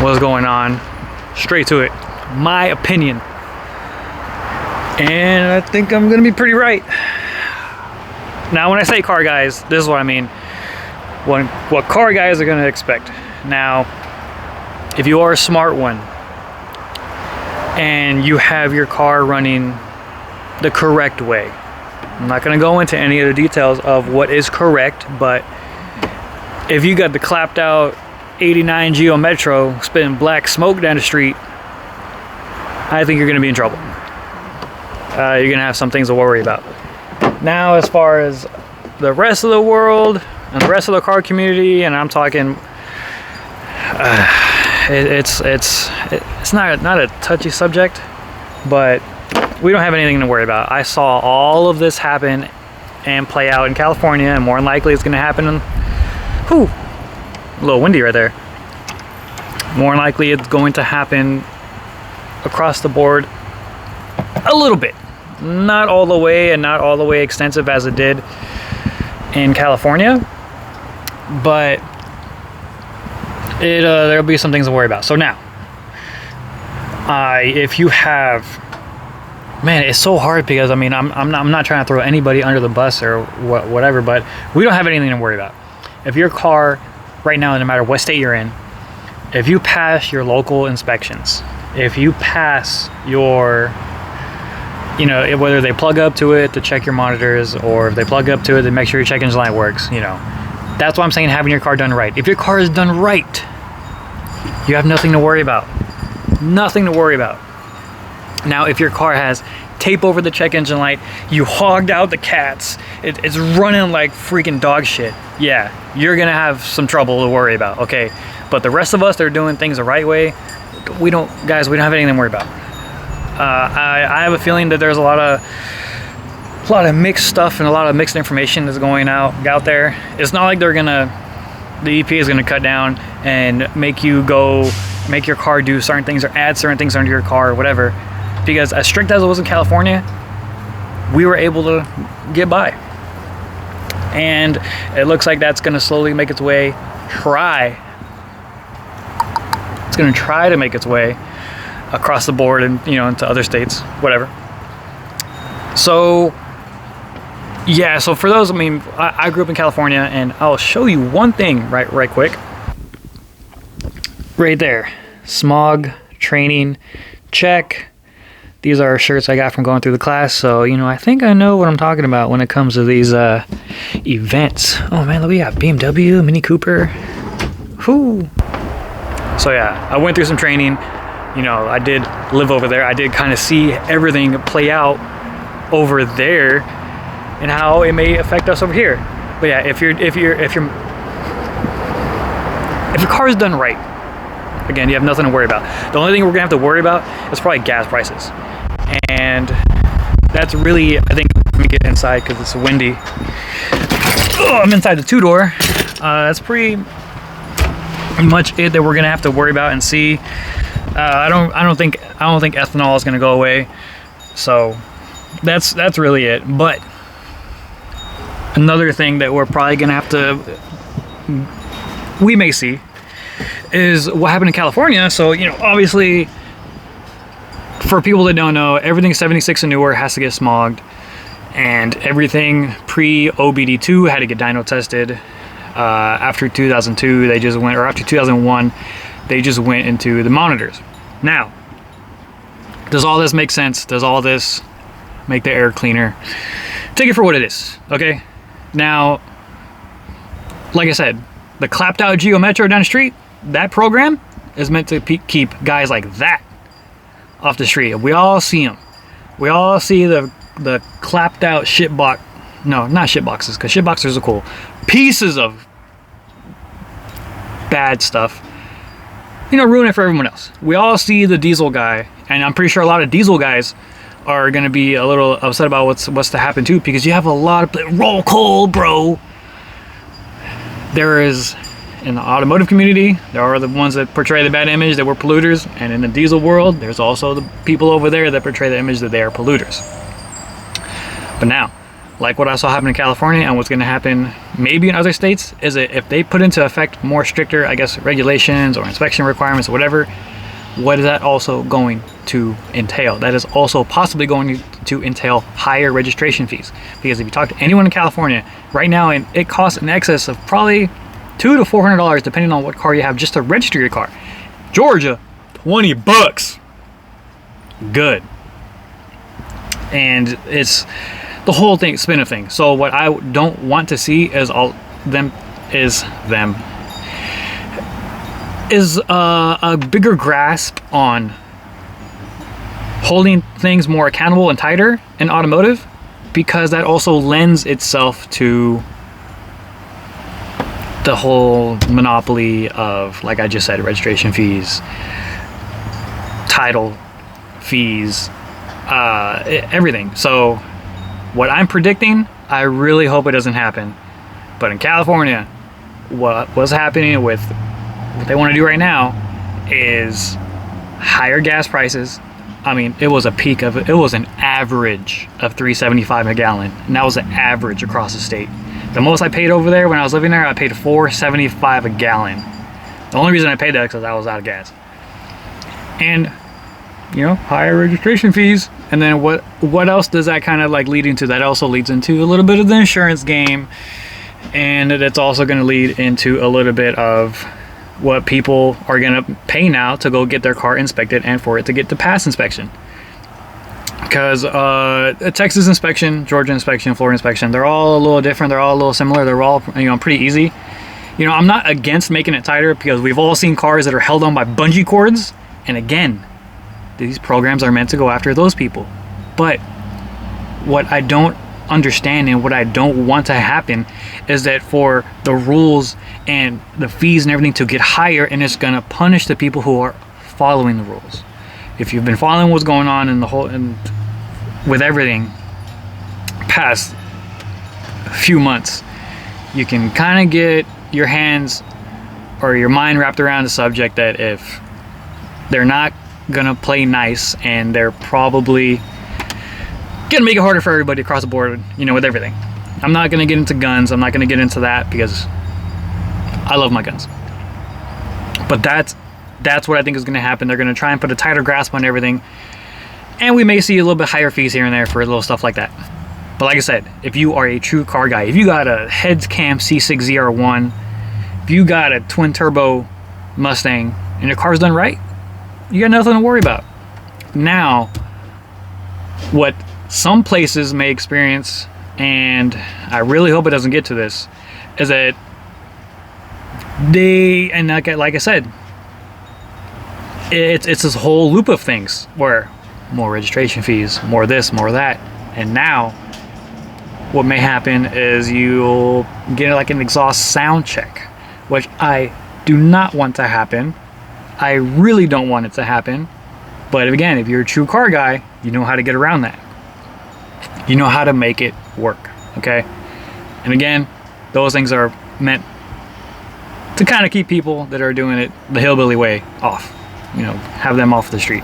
what's going on. Straight to it. My opinion. And I think I'm gonna be pretty right. Now, when I say car guys, this is what I mean. What car guys are gonna expect. Now, if you are a smart one and you have your car running the correct way, I'm not gonna go into any of the details of what is correct, but if you got the clapped out 89 Geo Metro spitting black smoke down the street, I think you're gonna be in trouble. You're gonna have some things to worry about. Now, as far as the rest of the world and the rest of the car community, and I'm talking, it's not a touchy subject, but we don't have anything to worry about. I saw all of this happen and play out in California, and more than likely it's gonna happen in, whew, a little windy right there. More than likely it's going to happen across the board a little bit. Not all the way, and not all the way extensive as it did in California, but there'll be some things to worry about. So now, if you have, man, it's so hard because I mean I'm not trying to throw anybody under the bus or whatever, but we don't have anything to worry about. If your car right now, no matter what state you're in, if you pass your local inspections, if you pass your, you know, whether they plug up to it to check your monitors, or if they plug up to it to make sure your check engine light works, you know, that's why I'm saying having your car done right. If your car is done right, you have nothing to worry about. Nothing to worry about. Now, if your car has tape over the check engine light, you hogged out the cats, it's running like freaking dog shit, yeah, you're gonna have some trouble to worry about, okay? But the rest of us that are doing things the right way, we don't have anything to worry about. I have a feeling that there's a lot of mixed stuff and a lot of mixed information that's going out there. It's not like the EPA is gonna cut down and make your car do certain things or add certain things onto your car or whatever. Because as strict as it was in California, we were able to get by. And it looks like that's gonna slowly make its way, it's gonna try to make its way across the board and, you know, into other states, whatever. So yeah, so for those, I mean, I grew up in California, and I'll show you one thing right quick. Right there, smog training, check. These are shirts I got from going through the class, so, you know, I think I know what I'm talking about when it comes to these events. Oh man, look, we got BMW, Mini Cooper. Whoo. So yeah, I went through some training. You know, I did live over there. I did kind of see everything play out over there and how it may affect us over here. But yeah, if your car is done right, again, you have nothing to worry about. The only thing we're gonna have to worry about is probably gas prices, and that's really, I think, let me get inside because it's windy. Oh, I'm inside the two-door. That's pretty much it that we're gonna have to worry about and see. I don't think ethanol is gonna go away, so that's really it. But another thing that we're probably gonna have to, we may see, is what happened in California. So, you know, obviously, for people that don't know, everything 76 and newer has to get smogged, and everything pre-OBD2 had to get dyno tested. After 2002, they just went, or after 2001, they just went into the monitors. Now, does all this make sense? Does all this make the air cleaner? Take it for what it is, okay? Now, like I said, the clapped out Geo Metro down the street, that program is meant to keep guys like that off the street. We all see them. We all see the clapped out shitbox. No, not shitboxes, because shitboxers are cool. Pieces of bad stuff, you know, ruin it for everyone else. We all see the diesel guy, and I'm pretty sure a lot of diesel guys are going to be a little upset about what's to happen too, because you have a lot of roll call, bro. There is, in the automotive community, there are the ones that portray the bad image that we're polluters, and in the diesel world, there's also the people over there that portray the image that they are polluters. But now, like what I saw happen in California and what's going to happen maybe in other states, is that if they put into effect more stricter, I guess, regulations or inspection requirements or whatever, what is that also going to entail? That is also possibly going to entail higher registration fees. Because if you talk to anyone in California right now, and it costs in excess of probably $200 to $400 depending on what car you have just to register your car. Georgia, $20. Good. And it's the whole thing, spin of thing. So what I don't want to see is a bigger grasp on holding things more accountable and tighter in automotive, because that also lends itself to the whole monopoly of, like I just said, registration fees, title fees, everything. So what I'm predicting, I really hope it doesn't happen. But in California, what was happening with what they want to do right now is higher gas prices. I mean, it was a peak of it was an average of $3.75 a gallon, and that was an average across the state. The most I paid over there when I was living there, I paid $4.75 a gallon. The only reason I paid that is because I was out of gas. And you know, higher registration fees. And then what else does that kind of like lead into? That also leads into a little bit of the insurance game, and it's also going to lead into a little bit of what people are going to pay now to go get their car inspected and for it to get to pass inspection. Because a Texas inspection, Georgia inspection, Florida inspection, they're all a little different. They're all a little similar. They're all, you know, pretty easy. You know, I'm not against making it tighter, because we've all seen cars that are held on by bungee cords. And again, these programs are meant to go after those people. But what I don't understand and what I don't want to happen is that for the rules and the fees and everything to get higher, and it's going to punish the people who are following the rules. If you've been following what's going on in the whole and with everything past few months, you can kind of get your hands or your mind wrapped around the subject that if they're not gonna play nice, and they're probably gonna make it harder for everybody across the board, you know, with everything. I'm not gonna get into guns. I'm not gonna get into that, because I love my guns. But that's what I think is gonna happen. They're gonna try and put a tighter grasp on everything, and we may see a little bit higher fees here and there for little stuff like that. But like I said, if you are a true car guy, if you got a heads cam C6 ZR1, if you got a twin turbo Mustang and your car's done right, you got nothing to worry about. Now, what some places may experience, and I really hope it doesn't get to this, is that they, and like I said, it's this whole loop of things where more registration fees, more this, more that, and now what may happen is you'll get like an exhaust sound check, which I do not want to happen. I really don't want it to happen. But again, if you're a true car guy, you know how to get around that. You know how to make it work, okay? And again, those things are meant to kind of keep people that are doing it the hillbilly way off. You know, have them off the street.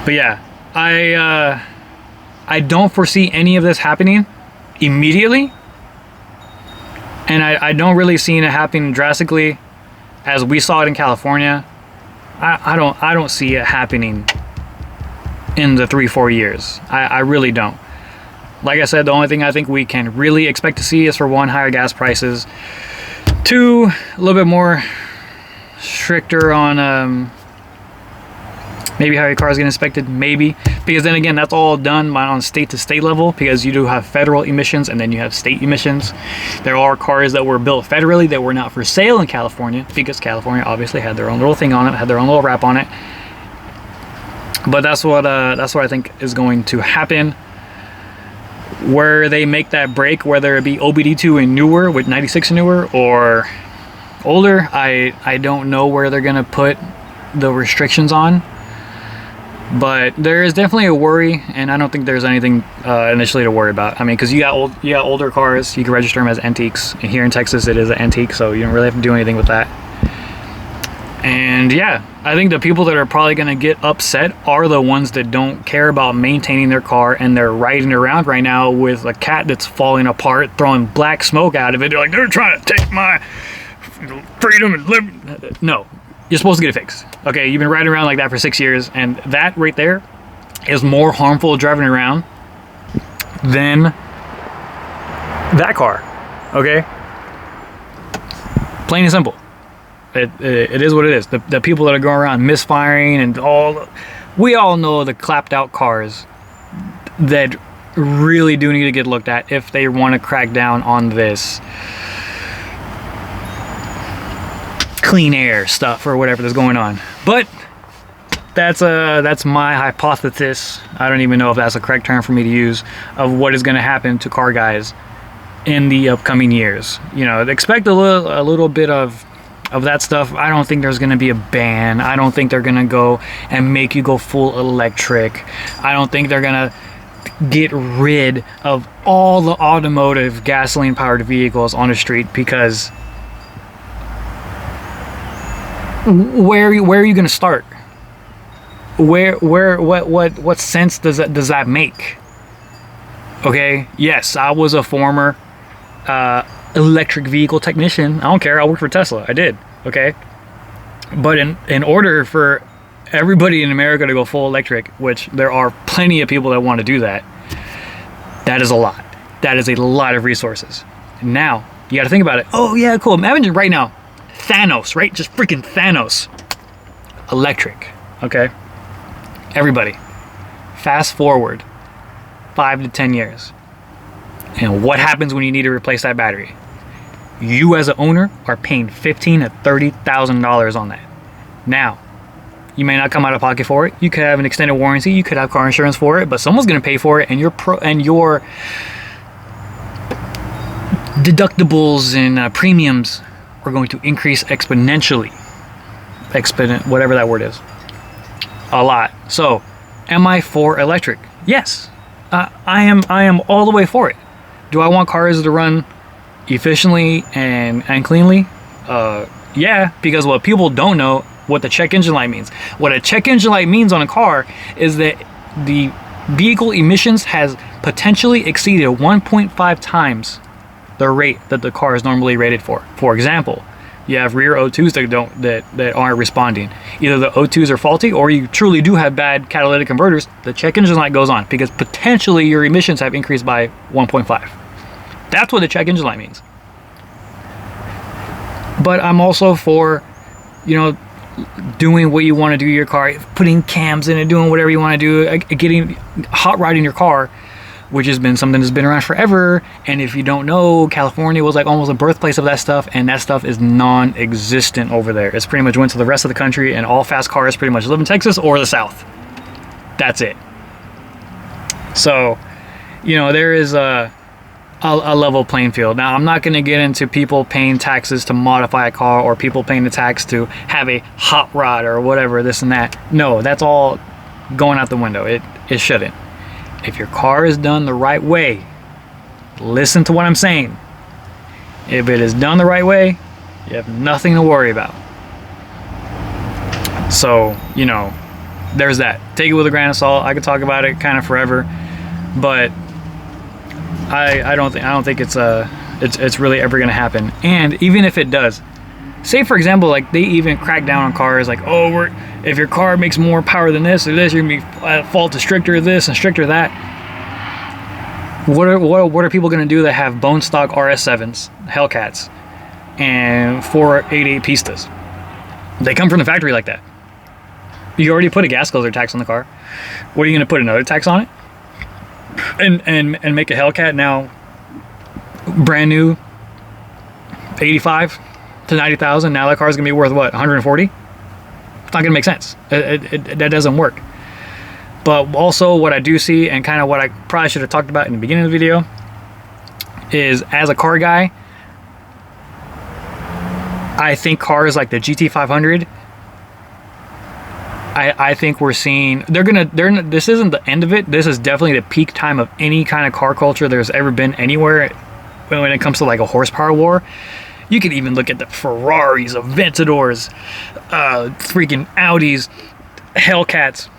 But yeah, I don't foresee any of this happening immediately. And I don't really see it happening drastically as we saw it in California. I don't see it happening in the 3-4 years. I really don't. Like I said, the only thing I think we can really expect to see is, for one, higher gas prices, two, a little bit more stricter on maybe how your cars get inspected, maybe, because then again, that's all done on state to state level, because you do have federal emissions and then you have state emissions. There are cars that were built federally that were not for sale in California, because California obviously had their own little thing on it, had their own little wrap on it. But that's what I think is going to happen, where they make that break, whether it be OBD2 and newer with 96 and newer, or older. I don't know where they're gonna put the restrictions on. But there is definitely a worry, and I don't think there's anything initially to worry about. I mean, because you got older cars, you can register them as antiques, and here in Texas it is an antique, so you don't really have to do anything with that. And yeah, I think the people that are probably going to get upset are the ones that don't care about maintaining their car, and they're riding around right now with a cat that's falling apart, throwing black smoke out of it. They're like, they're trying to take my freedom and liberty. No, you're supposed to get it fixed. Okay, you've been riding around like that for 6 years, and that right there is more harmful driving around than that car. Okay, plain and simple. It is what it is. The people that are going around misfiring and we all know the clapped out cars that really do need to get looked at if they want to crack down on this clean air stuff or whatever that's going on. But that's my hypothesis. I don't even know if that's a correct term for me to use, of what is going to happen to car guys in the upcoming years. You know, expect a little bit of that stuff. I don't think there's going to be a ban. I don't think they're going to go and make you go full electric. I don't think they're going to get rid of all the automotive gasoline powered vehicles on the street, because where are you going to start? What sense does that make? Okay, yes, I was a former electric vehicle technician. I don't care. I worked for Tesla. I did. Okay, but in order for everybody in America to go full electric, which there are plenty of people that want to do that, that is a lot. That is a lot of resources. Now you got to think about it. Oh yeah, cool. Imagine right now, Thanos, right? Just freaking Thanos. Electric. Okay. Everybody. Fast forward 5 to 10 years. And what happens when you need to replace that battery? You as an owner are paying $15,000 to $30,000 on that. Now, you may not come out of pocket for it. You could have an extended warranty. You could have car insurance for it, but someone's going to pay for it, and your deductibles and premiums are going to increase exponentially. Whatever that word is. A lot. So, am I for electric? Yes. I am all the way for it. Do I want cars to run efficiently and cleanly? Yeah, because what people don't know, what the check engine light means. What a check engine light means on a car is that the vehicle emissions has potentially exceeded 1.5 times the rate that the car is normally rated for. For example, you have rear O2s that aren't responding. Either the O2s are faulty, or you truly do have bad catalytic converters. The check engine light goes on because potentially your emissions have increased by 1.5. That's what the check engine light means. But I'm also for, doing what you want to do to your car, putting cams in it, doing whatever you want to do, getting hot rodding your car, which has been something that's been around forever. And if you don't know, California was like almost the birthplace of that stuff, and that stuff is non-existent over there. It's pretty much went to the rest of the country, and all fast cars pretty much live in Texas or the South. That's it. So, there is a level playing field. Now, I'm not going to get into people paying taxes to modify a car, or people paying the tax to have a hot rod or whatever, this and that. No, that's all going out the window. It shouldn't. If your car is done the right way, listen to what I'm saying. If it is done the right way, you have nothing to worry about. So, there's that. Take it with a grain of salt. I could talk about it kind of forever, but I don't think it's really ever going to happen. And even if it does, say for example, like they even crack down on cars, like, if your car makes more power than this or this, you're gonna be at fault to stricter this and stricter that. What are people gonna do that have bone stock RS7s, Hellcats, and 488 Pistas? They come from the factory like that. You already put a gas guzzler tax on the car. What are you gonna put another tax on it? And make a Hellcat now brand new 85 to 90,000. Now that car's gonna be worth what, 140? It's not gonna make sense. That doesn't work. But also what I do see, and kind of what I probably should have talked about in the beginning of the video, is as a car guy, I think cars like the GT500, I think we're seeing, this isn't the end of it. This is definitely the peak time of any kind of car culture there's ever been anywhere when it comes to like a horsepower war. You can even look at the Ferraris, Aventadors, freaking Audis, Hellcats.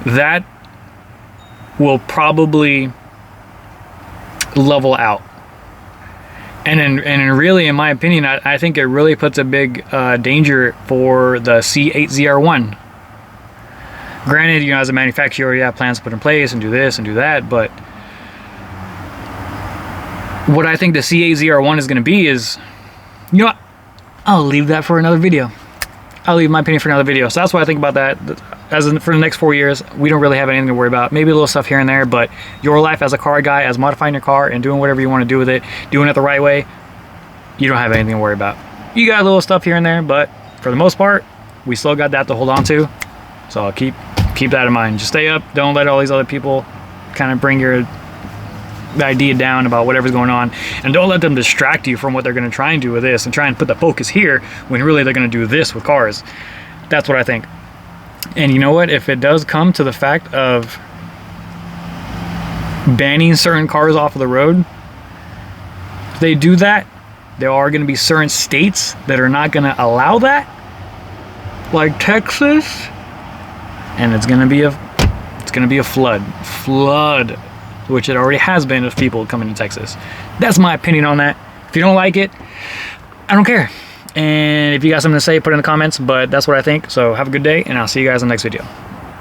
That will probably level out. And really, in my opinion, I think it really puts a big danger for the C8ZR1. Granted, you know, as a manufacturer, you already have plans to put in place and do this and do that, but what I think the C8ZR1 is going to be is, you know what? I'll leave that for another video. I'll leave my opinion for another video. So that's what I think about that. For the next 4 years, we don't really have anything to worry about. Maybe a little stuff here and there, but your life as a car guy, as modifying your car and doing whatever you want to do with it, doing it the right way, you don't have anything to worry about. You got a little stuff here and there, but for the most part, we still got that to hold on to. So I'll keep that in mind. Just stay up. Don't let all these other people kind of bring your idea down about whatever's going on, and don't let them distract you from what they're going to try and do with this and try and put the focus here when really they're going to do this with cars. That's what I think. And you know what, if it does come to the fact of banning certain cars off of the road, if they do that, there are going to be certain states that are not going to allow that, like Texas, and it's going to be a flood, which it already has been, of people coming to Texas. That's my opinion on that. If you don't like it, I don't care. And if you got something to say, put it in the comments, but that's what I think. So have a good day, and I'll see you guys in the next video.